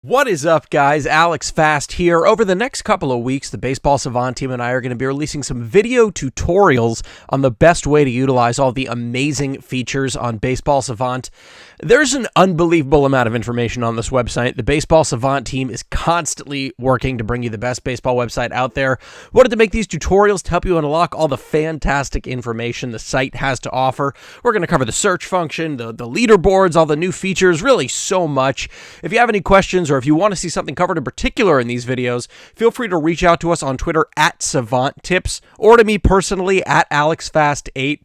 What is up, guys? Alex Fast here. Over the next couple of weeks, the Baseball Savant team and I are going to be releasing some video tutorials on the best way to utilize all the amazing features on Baseball Savant. There's an unbelievable amount of information on this website. The Baseball Savant team is constantly working to bring you the best baseball website out there. Wanted to make these tutorials to help you unlock all the fantastic information the site has to offer. We're going to cover the search function, the leaderboards, all the new features, really so much. If you have any questions or if you want to see something covered in particular in these videos, feel free to reach out to us on Twitter at Savant Tips or to me personally at AlexFast8.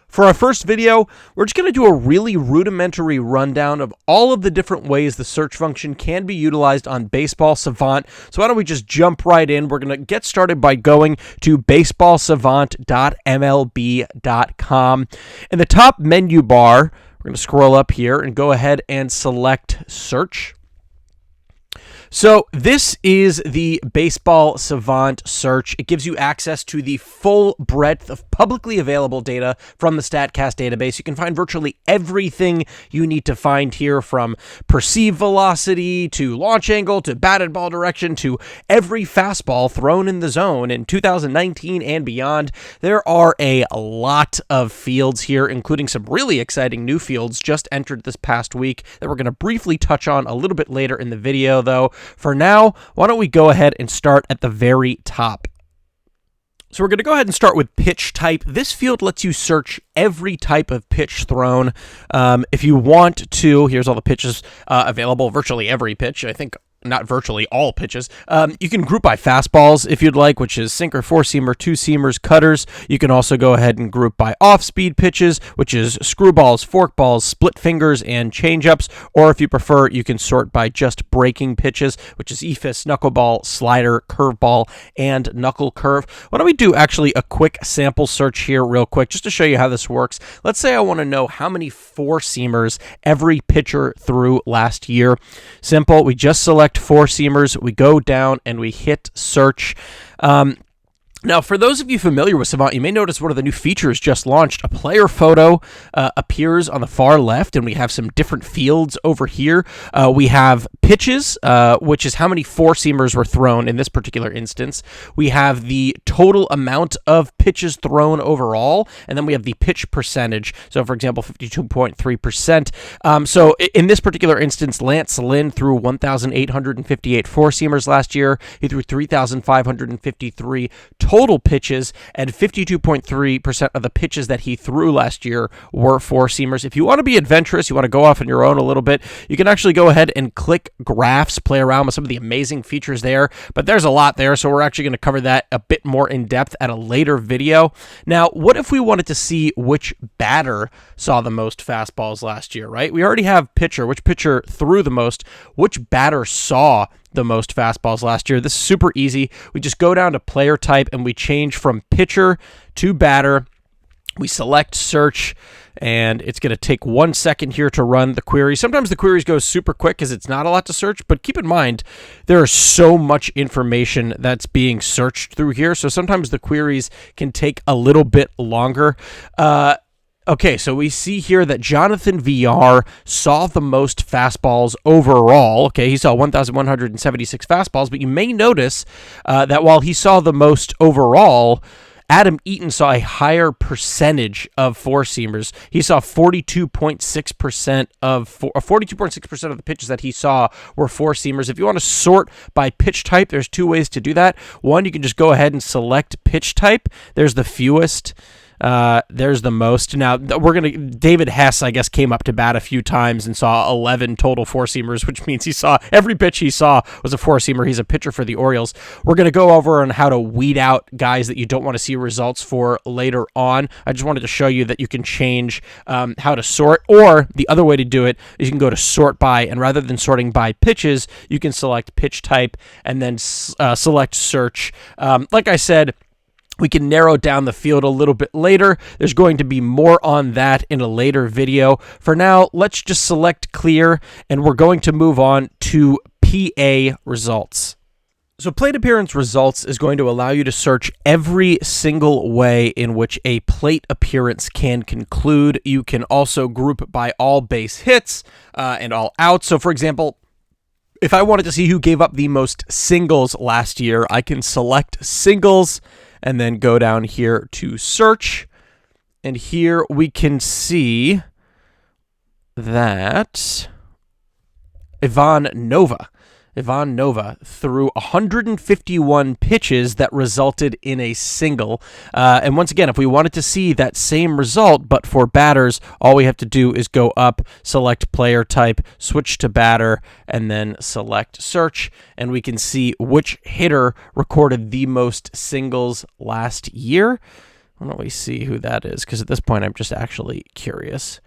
For our first video, we're just going to do a really rudimentary rundown of all of the different ways the search function can be utilized on Baseball Savant. So why don't we just jump right in? We're going to get started by going to baseballsavant.mlb.com. In the top menu bar, we're going to scroll up here and go ahead and select Search. So this is the Baseball Savant search. It gives you access to the full breadth of publicly available data from the StatCast database. You can find virtually everything you need to find here, from perceived velocity to launch angle to batted ball direction to every fastball thrown in the zone in 2019 and beyond. There are a lot of fields here, including some really exciting new fields just entered this past week that we're going to briefly touch on a little bit later in the video, though. For now, why don't we go ahead and start at the very top. So we're going to go ahead and start with pitch type. This field lets you search every type of pitch thrown. If you want to, here's all the pitches available, virtually every pitch. I think not virtually all pitches. You can group by fastballs if you'd like, which is sinker, four-seamer, two-seamers, cutters. You can also go ahead and group by off-speed pitches, which is screwballs, forkballs, split fingers, and changeups. Or if you prefer, you can sort by just breaking pitches, which is eephus, knuckleball, slider, curveball, and knuckle curve. Why don't we do actually a quick sample search here real quick, just to show you how this works. Let's say I want to know how many four-seamers every pitcher threw last year. Simple. We just select four-seamers, we go down and we hit search. Now, for those of you familiar with Savant, you may notice one of the new features just launched. A player photo appears on the far left, and we have some different fields over here. We have pitches, which is how many four-seamers were thrown in this particular instance. We have the total amount of pitches thrown overall, and then we have the pitch percentage. So, for example, 52.3%. So, in this particular instance, Lance Lynn threw 1,858 four-seamers last year. He threw 3,553 total pitches, and 52.3% of the pitches that he threw last year were four-seamers. If you want to be adventurous, you want to go off on your own a little bit, you can actually go ahead and click graphs, play around with some of the amazing features there, but there's a lot there, so we're actually going to cover that a bit more in depth at a later video. Now, what if we wanted to see which batter saw the most fastballs last year, right? We already have pitcher, which pitcher threw the most, which batter saw the most fastballs last year. This is super easy. We just go down to player type and we change from pitcher to batter. We select search, and it's going to take 1 second here to run the query. Sometimes the queries go super quick because it's not a lot to search, but keep in mind, there is so much information that's being searched through here, so sometimes the queries can take a little bit longer. Okay, so we see here that Jonathan VR saw the most fastballs overall. Okay, he saw 1,176 fastballs, but you may notice that while he saw the most overall, Adam Eaton saw a higher percentage of four-seamers. He saw 42.6% of the pitches that he saw were four-seamers. If you want to sort by pitch type, there's two ways to do that. One, you can just go ahead and select pitch type. There's the fewest. There's the most. Now, David Hess, I guess, came up to bat a few times and saw 11 total four-seamers, which means every pitch he saw was a four-seamer. He's a pitcher for the Orioles. We're going to go over on how to weed out guys that you don't want to see results for later on. I just wanted to show you that you can change how to sort, or the other way to do it is you can go to sort by, and rather than sorting by pitches, you can select pitch type and then select search. Like I said, we can narrow down the field a little bit later. There's going to be more on that in a later video. For now, let's just select clear, and we're going to move on to PA results. So plate appearance results is going to allow you to search every single way in which a plate appearance can conclude. You can also group by all base hits and all outs. So for example, If I wanted to see who gave up the most singles last year, I can select singles and then go down here to search. And here we can see that Ivan Nova threw 151 pitches that resulted in a single. And once again, if we wanted to see that same result, but for batters, all we have to do is go up, select player type, switch to batter, and then select search. And we can see which hitter recorded the most singles last year. Why don't we see who that is? Because at this point, I'm just actually curious.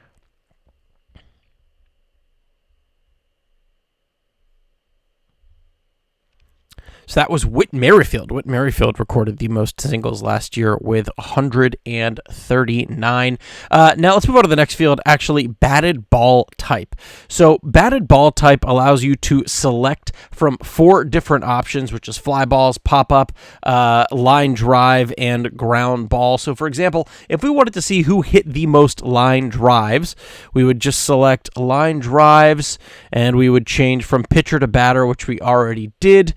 So that was Whit Merrifield. Whit Merrifield recorded the most singles last year with 139. Now let's move on to the next field, actually batted ball type. So batted ball type allows you to select from 4 different options, which is fly balls, pop-up, line drive, and ground ball. So for example, if we wanted to see who hit the most line drives, we would just select line drives, and we would change from pitcher to batter, which we already did.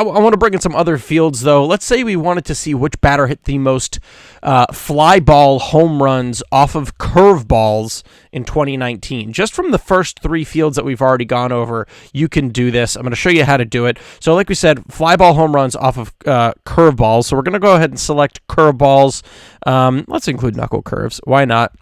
I want to bring in some other fields, though. Let's say we wanted to see which batter hit the most fly ball home runs off of curveballs in 2019. Just from the first 3 fields that we've already gone over, you can do this. I'm going to show you how to do it. So like we said, fly ball home runs off of curveballs. So we're going to go ahead and select curveballs. Let's include knuckle curves. Why not?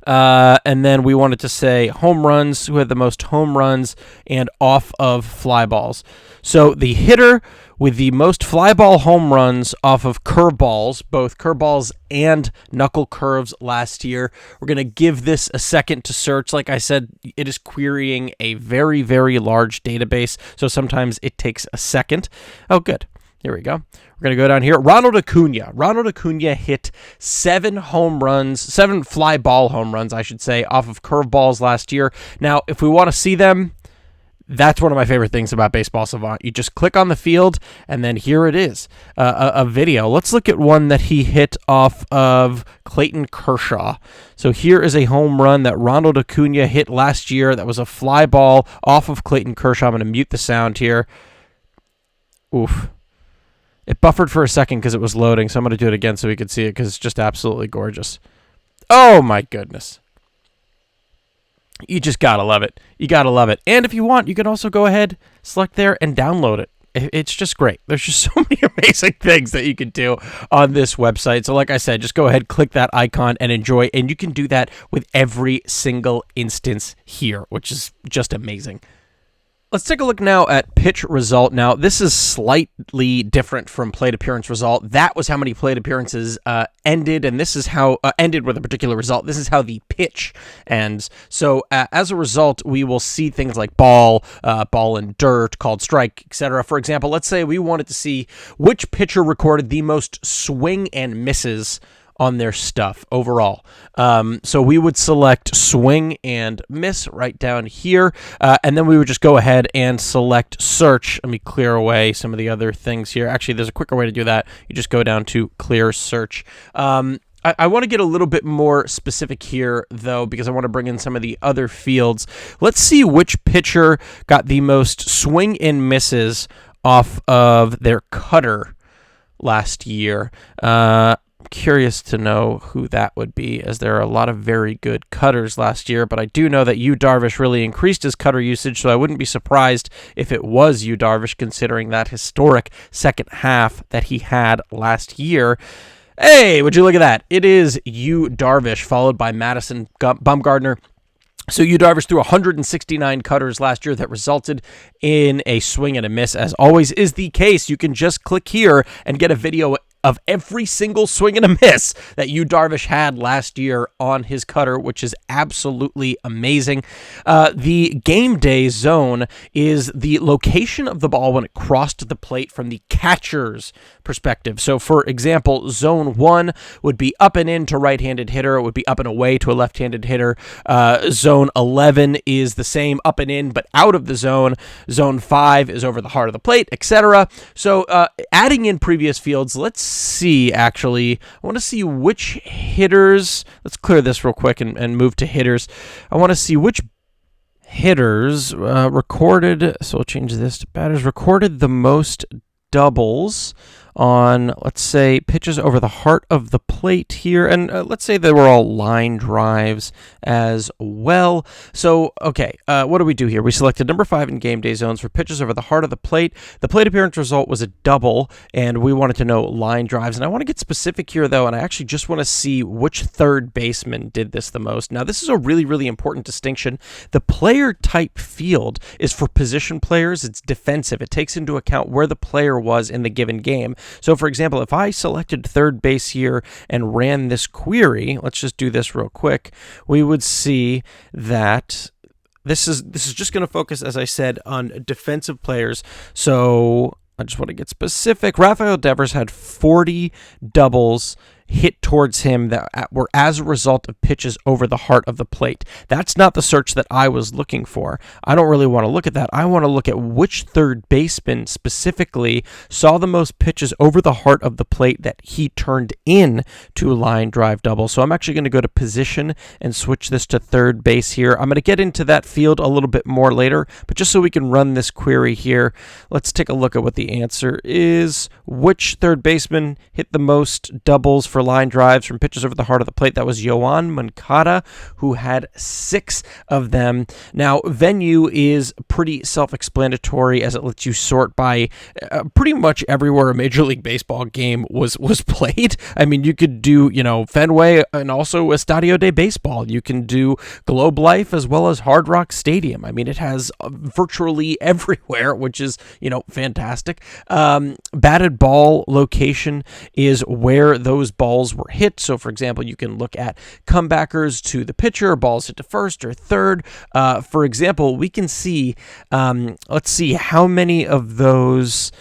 And then we wanted to say home runs, who had the most home runs and off of fly balls. So the hitter with the most fly ball home runs off of curveballs, both curveballs and knuckle curves last year. We're going to give this a second to search. Like I said, it is querying a very, very large database, so sometimes it takes a second. Oh, good. Here we go. We're going to go down here. Ronald Acuna. Ronald Acuna hit 7 fly ball home runs, I should say, off of curveballs last year. Now, if we want to see them, that's one of my favorite things about Baseball Savant. You just click on the field, and then here it is, a video. Let's look at one that he hit off of Clayton Kershaw. So here is a home run that Ronald Acuna hit last year. That was a fly ball off of Clayton Kershaw. I'm going to mute the sound here. Oof. It buffered for a second because it was loading, so I'm going to do it again so we can see it because it's just absolutely gorgeous. Oh, my goodness. You just got to love it. You got to love it. And if you want, you can also go ahead, select there, and download it. It's just great. There's just so many amazing things that you can do on this website. So like I said, just go ahead, click that icon, and enjoy. And you can do that with every single instance here, which is just amazing. Let's take a look now at pitch result. Now, this is slightly different from plate appearance result. That was how many plate appearances ended, and this is how ended with a particular result. This is how the pitch ends. So, as a result, we will see things like ball and dirt, called strike, etc. For example, let's say we wanted to see which pitcher recorded the most swing and misses on their stuff overall. So we would select swing and miss right down here, and then we would just go ahead and select search. Let me clear away some of the other things here. Actually, there's a quicker way to do that. You just go down to clear search. I want to get a little bit more specific here, though, because I want to bring in some of the other fields. Let's see which pitcher got the most swing and misses off of their cutter last year. Curious to know who that would be, as there are a lot of very good cutters last year, but I do know that Yu Darvish really increased his cutter usage, so I wouldn't be surprised if it was Yu Darvish, considering that historic second half that he had last year. Hey, would you look at that? It is Yu Darvish, followed by Madison Bumgarner. So Yu Darvish threw 169 cutters last year that resulted in a swing and a miss. As always is the case, you can just click here and get a video of every single swing and a miss that Yu Darvish had last year on his cutter, which is absolutely amazing. The game day zone is the location of the ball when it crossed the plate from the catcher's perspective. So, for example, zone 1 would be up and in to right-handed hitter. It would be up and away to a left-handed hitter. Zone 11 is the same, up and in, but out of the zone. Zone 5 is over the heart of the plate, etc. So, adding in previous fields, let's see, actually. I want to see which hitters. Let's clear this real quick and move to hitters. I want to see which hitters recorded, so we'll change this to batters, recorded the most doubles on, let's say, pitches over the heart of the plate here. And let's say they were all line drives as well. So, okay, what do we do here? We selected number 5 in game day zones for pitches over the heart of the plate. The plate appearance result was a double, and we wanted to know line drives. And I want to get specific here, though, and I actually just want to see which third baseman did this the most. Now, this is a really, really important distinction. The player type field is for position players. It's defensive. It takes into account where the player was in the given game. So, for example, if I selected third base here and ran this query, let's just do this real quick, we would see that this is just going to focus, as I said, on defensive players. So I just want to get specific. Rafael Devers had 40 doubles hit towards him that were as a result of pitches over the heart of the plate. That's not the search that I was looking for. I don't really want to look at that. I want to look at which third baseman specifically saw the most pitches over the heart of the plate that he turned in to a line drive double. So I'm actually going to go to position and switch this to third base here. I'm going to get into that field a little bit more later, but just so we can run this query here, let's take a look at what the answer is. Which third baseman hit the most doubles for line drives from pitches over the heart of the plate? That was Yoan Moncada, who had 6 of them. Now, venue is pretty self-explanatory as it lets you sort by pretty much everywhere a Major League Baseball game was played. I mean, you could do, Fenway and also Estadio de Baseball. You can do Globe Life as well as Hard Rock Stadium. I mean, it has virtually everywhere, which is, fantastic. Batted ball location is where those balls were hit. So, for example, you can look at comebackers to the pitcher, balls hit to first or third. For example, we can see, let's see how many of those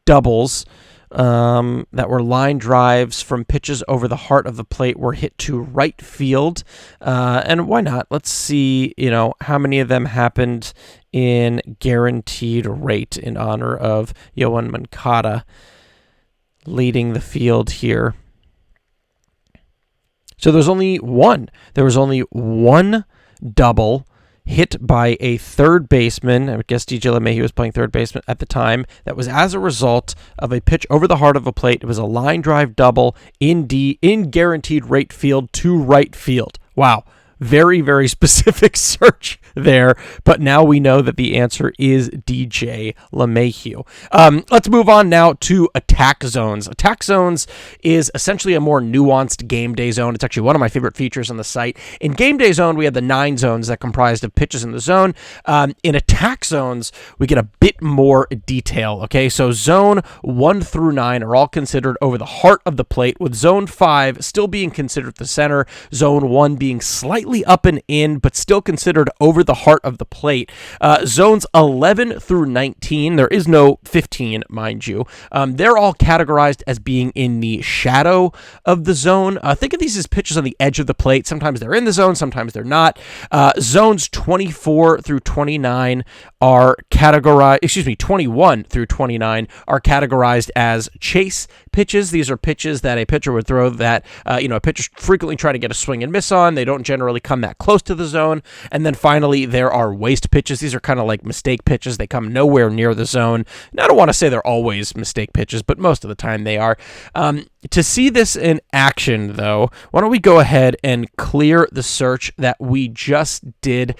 doubles that were line drives from pitches over the heart of the plate were hit to right field. And why not? Let's see, how many of them happened in guaranteed rate in honor of Yoan Moncada leading the field here. So there was only one. There was only one double hit by a third baseman. I would guess DJ LeMahieu was playing third baseman at the time. That was as a result of a pitch over the heart of a plate. It was a line drive double in guaranteed rate field to right field. Wow. Very, very specific search there, but now we know that the answer is DJ LeMahieu. Let's move on now to attack zones. Attack zones is essentially a more nuanced game day zone. It's actually one of my favorite features on the site. In game day zone, we have the 9 zones that comprised of pitches in the zone. In attack zones, we get a bit more detail. Okay, so zone 1 through 9 are all considered over the heart of the plate, with zone 5 still being considered the center, zone 1 being slightly up and in, but still considered over the heart of the plate. Zones 11 through 19, there is no 15, mind you. They're all categorized as being in the shadow of the zone. Think of these as pitches on the edge of the plate. Sometimes they're in the zone, sometimes they're not. Zones 24 through 29 are categorized, 21 through 29 are categorized as chase pitches. These are pitches that a pitcher would throw that, a pitcher frequently try to get a swing and miss on. They don't generally come that close to the zone. And then finally, there are waste pitches. These are kind of like mistake pitches. They come nowhere near the zone. And I don't want to say they're always mistake pitches, but most of the time they are. To see this in action, though, why don't we go ahead and clear the search that we just did.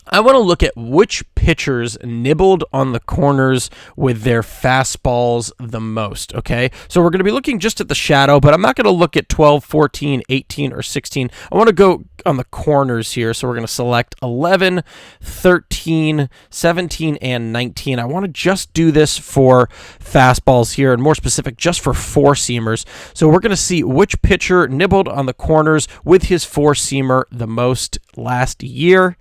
I want to look at which pitchers nibbled on the corners with their fastballs the most, okay? So we're going to be looking just at the shadow, but I'm not going to look at 12, 14, 18, or 16. I want to go on the corners here, so we're going to select 11, 13, 17, and 19. I want to just do this for fastballs here, and more specific, just for four-seamers. So we're going to see which pitcher nibbled on the corners with his four-seamer the most last year.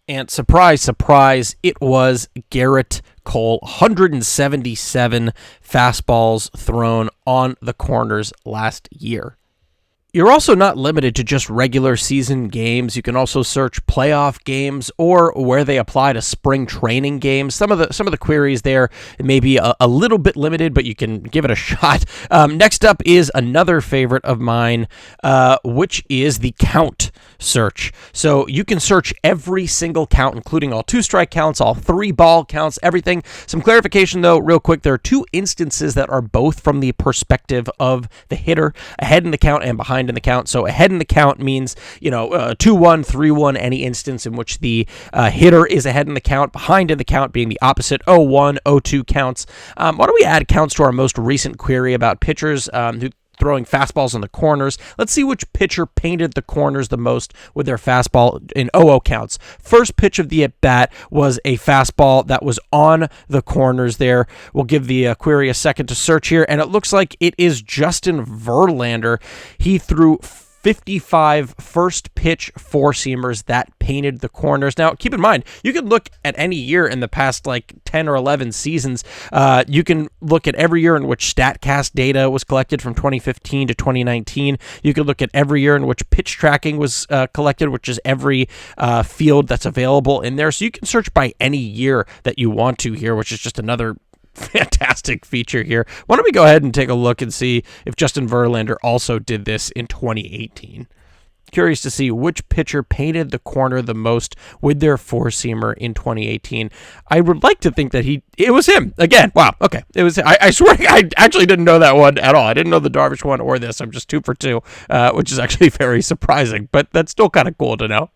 And surprise, surprise, it was Gerrit Cole. 177 fastballs thrown on the corners last year. You're also not limited to just regular season games. You can also search playoff games or where they apply to spring training games. Some of the queries there may be a little bit limited, but you can give it a shot. Next up is another favorite of mine, which is the count search. So you can search every single count, including all 2-strike counts, all 3-ball counts, everything. Some clarification though, real quick. There are 2 instances that are both from the perspective of the hitter, ahead in the count and behind in the count. So ahead in the count means, 2-1, 3-1, any instance in which the hitter is ahead in the count, behind in the count being the opposite, 0-1, 0-2 counts. Why don't we add counts to our most recent query about pitchers who throwing fastballs in the corners? Let's see which pitcher painted the corners the most with their fastball in 0-0 counts. First pitch of the at-bat was a fastball that was on the corners there. We'll give the query a second to search here, and it looks like it is Justin Verlander. He threw 55 first pitch 4-seamers that painted the corners. Now, keep in mind, you can look at any year in the past 10 or 11 seasons. You can look at every year in which StatCast data was collected from 2015 to 2019. You can look at every year in which pitch tracking was collected, which is every field that's available in there. So you can search by any year that you want to here, which is just another fantastic feature here. Why don't we go ahead and take a look and see if Justin Verlander also did this in 2018. Curious to see which pitcher painted the corner the most with their 4-seamer in 2018. I would like to think that it was him. Again, wow, okay. It was. I swear I actually didn't know that one at all. I didn't know the Darvish one or this. I'm just 2 for 2, which is actually very surprising, but that's still kind of cool to know.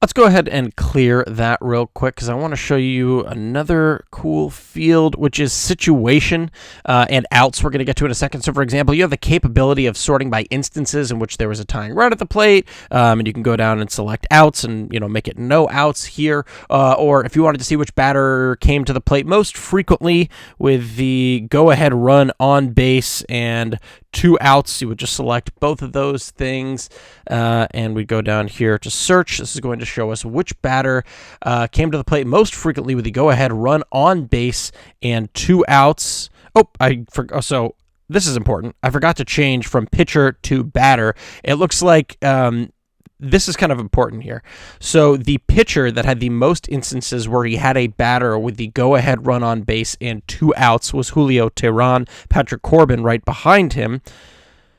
Let's go ahead and clear that real quick because I want to show you another cool field, which is situation and outs. We're going to get to in a second. So, for example, you have the capability of sorting by instances in which there was a tying run at the plate, and you can go down and select outs and make it no outs here. Or if you wanted to see which batter came to the plate most frequently with the go-ahead run on base and 2 outs, you would just select both of those things, and we go down here to search. This is going to show us which batter came to the plate most frequently with the go-ahead run on base and 2 outs. So this is important. I forgot to change from pitcher to batter. It looks like this is kind of important here. So the pitcher that had the most instances where he had a batter with the go-ahead run on base and 2 outs was Julio Teheran. Patrick Corbin right behind him.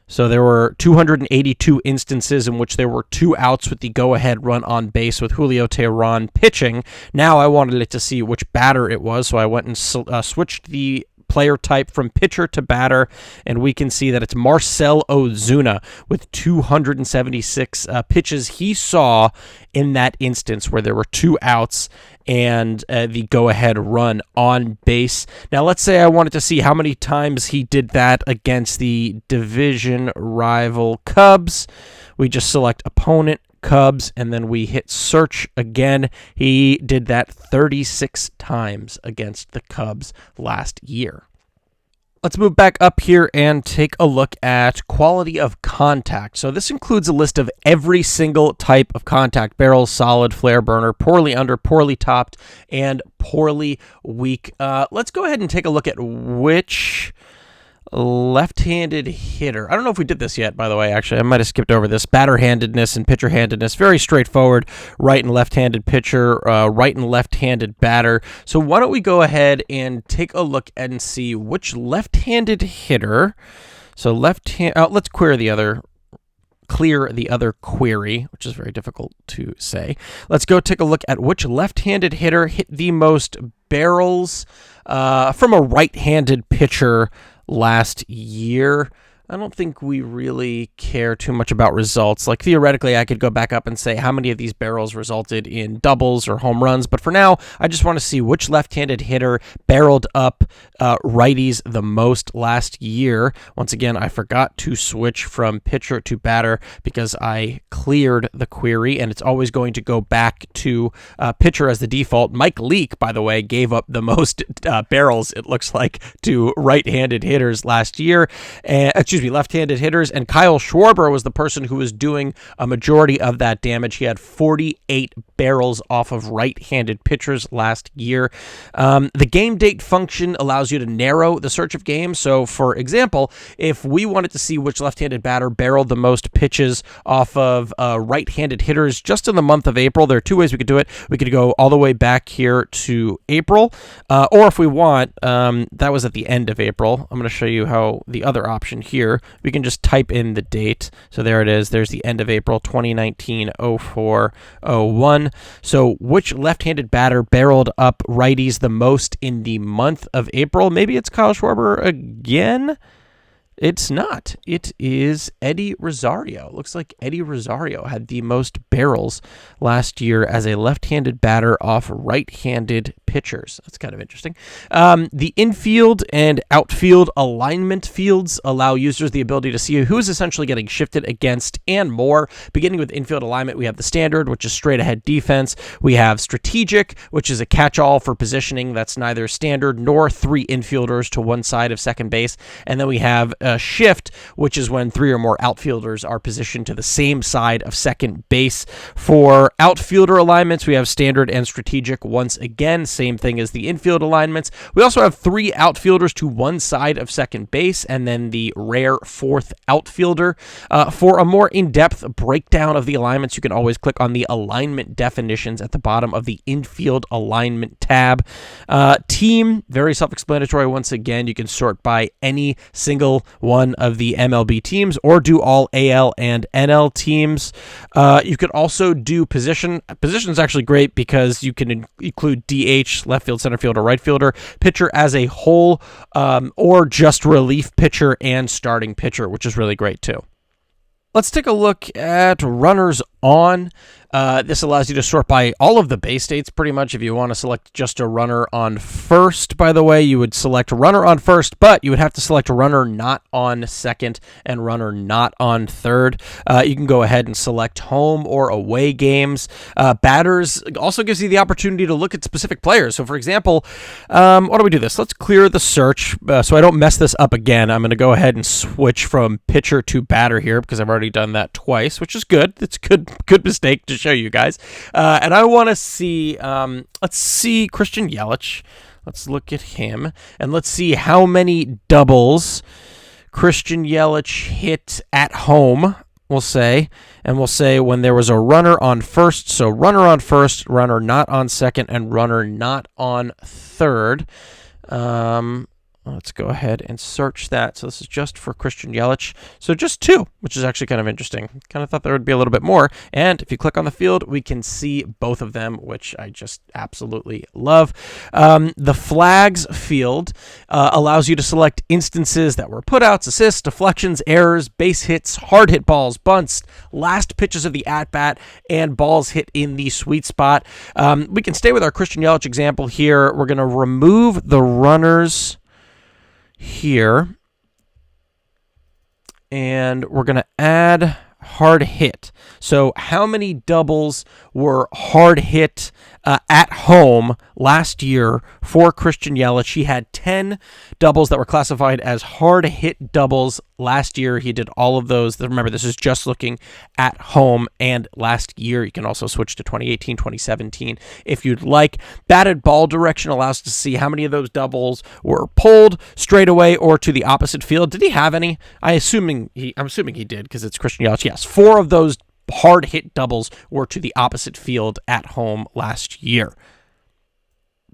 So there were 282 instances in which there were 2 outs with the go-ahead run on base with Julio Teheran pitching. Now I wanted it to see which batter it was, so I went and switched the player type from pitcher to batter, and we can see that it's Marcell Ozuna with 276 pitches he saw in that instance where there were 2 outs and the go-ahead run on base. Now, let's say I wanted to see how many times he did that against the division rival Cubs. We just select opponent, Cubs, and then we hit search again. He did that 36 times against the Cubs last year. Let's move back up here and take a look at quality of contact. So this includes a list of every single type of contact: barrel, solid, flare, burner, poorly under, poorly topped, and poorly weak. Let's go ahead and take a look at which left-handed hitter. I don't know if we did this yet, by the way. Actually, I might have skipped over this. Batter-handedness and pitcher-handedness. Very straightforward. Right and left-handed pitcher, right and left-handed batter. So why don't we go ahead and take a look and see which left-handed hitter. So let's clear the other query, which is very difficult to say. Let's go take a look at which left-handed hitter hit the most barrels from a right-handed pitcher last year. I don't think we really care too much about results. Like, theoretically, I could go back up and say how many of these barrels resulted in doubles or home runs, but for now, I just want to see which left-handed hitter barreled up righties the most last year. Once again, I forgot to switch from pitcher to batter because I cleared the query, and it's always going to go back to pitcher as the default. Mike Leake, by the way, gave up the most barrels, it looks like, to right-handed hitters last year. left-handed hitters, and Kyle Schwarber was the person who was doing a majority of that damage. He had 48 barrels off of right-handed pitchers last year. The game date function allows you to narrow the search of games. So, for example, if we wanted to see which left-handed batter barreled the most pitches off of right-handed hitters just in the month of April, there are two ways we could do it. We could go all the way back here to April, or if we want, that was at the end of April. I'm going to show you how the other option here, we can just type in the date. So there it is. There's the end of April 2019-04-01. So which left-handed batter barreled up righties the most in the month of April? Maybe it's Kyle Schwarber again. It's not. It is Eddie Rosario. Looks like Eddie Rosario had the most barrels last year as a left-handed batter off right-handed pitchers. That's kind of interesting. The infield and outfield alignment fields allow users the ability to see who is essentially getting shifted against and more. Beginning with infield alignment, we have the standard, which is straight-ahead defense. We have strategic, which is a catch-all for positioning that's neither standard nor three infielders to one side of second base. And then we have shift, which is when three or more outfielders are positioned to the same side of second base. For outfielder alignments, we have standard and strategic once again, same thing as the infield alignments. We also have three outfielders to one side of second base, and then the rare fourth outfielder. For a more in-depth breakdown of the alignments, you can always click on the alignment definitions at the bottom of the infield alignment tab. Team, very self-explanatory once again. You can sort by any single one of the MLB teams or do all AL and NL teams. You could also do position. Position is actually great because you can include DH, left field, center field, or right fielder, pitcher as a whole, or just relief pitcher and starting pitcher, which is really great too. Let's take a look at runners on. This allows you to sort by all of the base states pretty much. If you want to select just a runner on first, by the way, you would select runner on first, but you would have to select a runner not on second and runner not on third. You can go ahead and select home or away games. Batters also gives you the opportunity to look at specific players. So for example, why don't we do this? Let's clear the search so I don't mess this up again. I'm going to go ahead and switch from pitcher to batter here because I've already done that twice, which is good. It's a good mistake to show you guys. And I want to see, let's see Christian Yelich. Let's look at him and let's see how many doubles Christian Yelich hit at home, we'll say. And we'll say when there was a runner on first. So runner on first, runner not on second, and runner not on third. Let's go ahead and search that. So this is just for Christian Yelich. So just two, which is actually kind of interesting. Kind of thought there would be a little bit more. And if you click on the field, we can see both of them, which I just absolutely love. The flags field allows you to select instances that were putouts, assists, deflections, errors, base hits, hard hit balls, bunts, last pitches of the at-bat, and balls hit in the sweet spot. We can stay with our Christian Yelich example here. We're going to remove the runners here, and we're going to add hard hit. So how many doubles were hard hit at home last year for Christian Yelich? He had 10 doubles that were classified as hard hit doubles last year. He did all of those. Remember, this is just looking at home and last year. You can also switch to 2018, 2017 if you'd like. Batted ball direction allows us to see how many of those doubles were pulled straight away or to the opposite field. Did he have any? I'm assuming he did because it's Christian Yelich. Yes, 4 of those hard hit doubles were to the opposite field at home last year.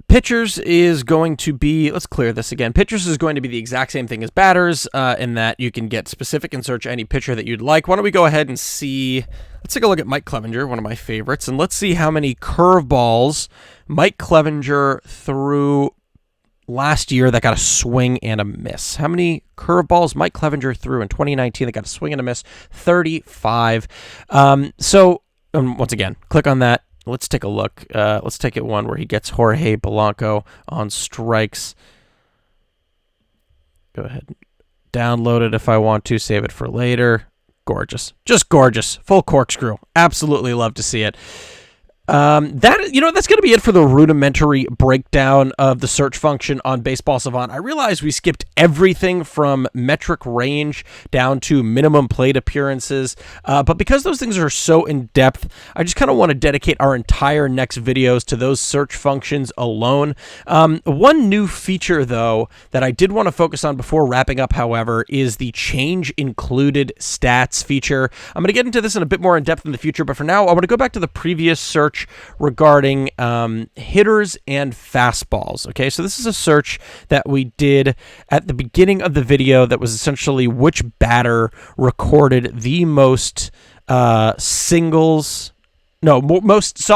Pitchers is going to be, let's clear this again. Pitchers is going to be the exact same thing as batters in that you can get specific and search any pitcher that you'd like. Why don't we go ahead and see, let's take a look at Mike Clevinger, one of my favorites, and let's see how many curveballs Mike Clevinger threw last year that got a swing and a miss. How many curveballs Mike Clevinger threw in 2019 that got a swing and a miss? 35. So once again, click on that. Let's take a look. Let's take it one where he gets Jorge Polanco on strikes. Go ahead and download it if I want to. Save it for later. Gorgeous. Just gorgeous. Full corkscrew. Absolutely love to see it. That's going to be it for the rudimentary breakdown of the search function on Baseball Savant. I realize we skipped everything from metric range down to minimum plate appearances, but because those things are so in depth, I just kind of want to dedicate our entire next videos to those search functions alone. One new feature, though, that I did want to focus on before wrapping up, however, is the change included stats feature. I'm going to get into this in a bit more in depth in the future, but for now, I want to go back to the previous search regarding hitters and fastballs. Okay, so this is a search that we did at the beginning of the video that was essentially which batter recorded the most saw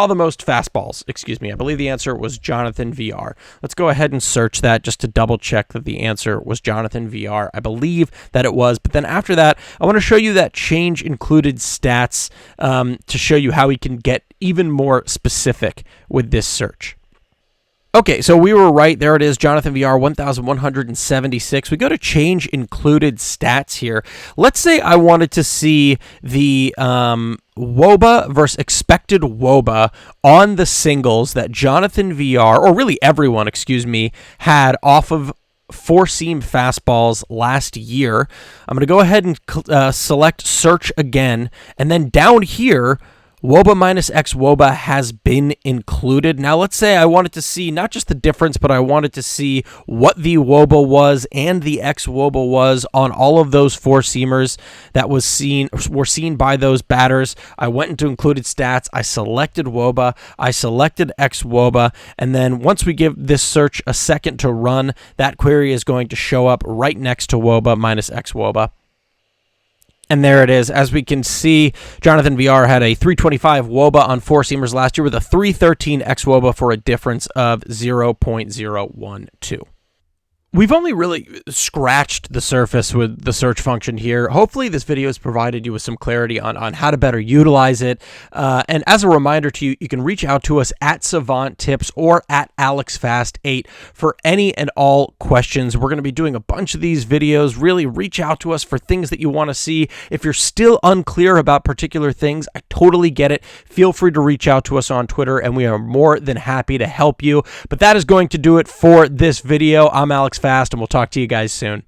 the most fastballs. Excuse me. I believe the answer was Jonathan VR. Let's go ahead and search that just to double check that the answer was Jonathan VR. I believe that it was, but then after that, I want to show you that change included stats to show you how we can get even more specific with this search. Okay, so we were right. There it is, Jonathan VR, 1,176. We go to change included stats here. Let's say I wanted to see the WOBA versus expected WOBA on the singles that Jonathan VR, or really everyone, had off of four-seam fastballs last year. I'm going to go ahead and select search again, and then down here, WOBA minus X WOBA has been included. Now, let's say I wanted to see not just the difference, but I wanted to see what the WOBA was and the X WOBA was on all of those four-seamers that were seen by those batters. I went into included stats. I selected WOBA. I selected X WOBA. And then once we give this search a second to run, that query is going to show up right next to WOBA minus X WOBA. And there it is. As we can see, Jonathan VR had a 325 WOBA on four-seamers last year with a 313 X WOBA for a difference of 0.012. We've only really scratched the surface with the search function here. Hopefully this video has provided you with some clarity on how to better utilize it. And as a reminder to you, you can reach out to us at Savant Tips or at AlexFast8 for any and all questions. We're going to be doing a bunch of these videos. Really reach out to us for things that you want to see. If you're still unclear about particular things, I totally get it. Feel free to reach out to us on Twitter, and we are more than happy to help you. But that is going to do it for this video. I'm Alex Fast, and we'll talk to you guys soon.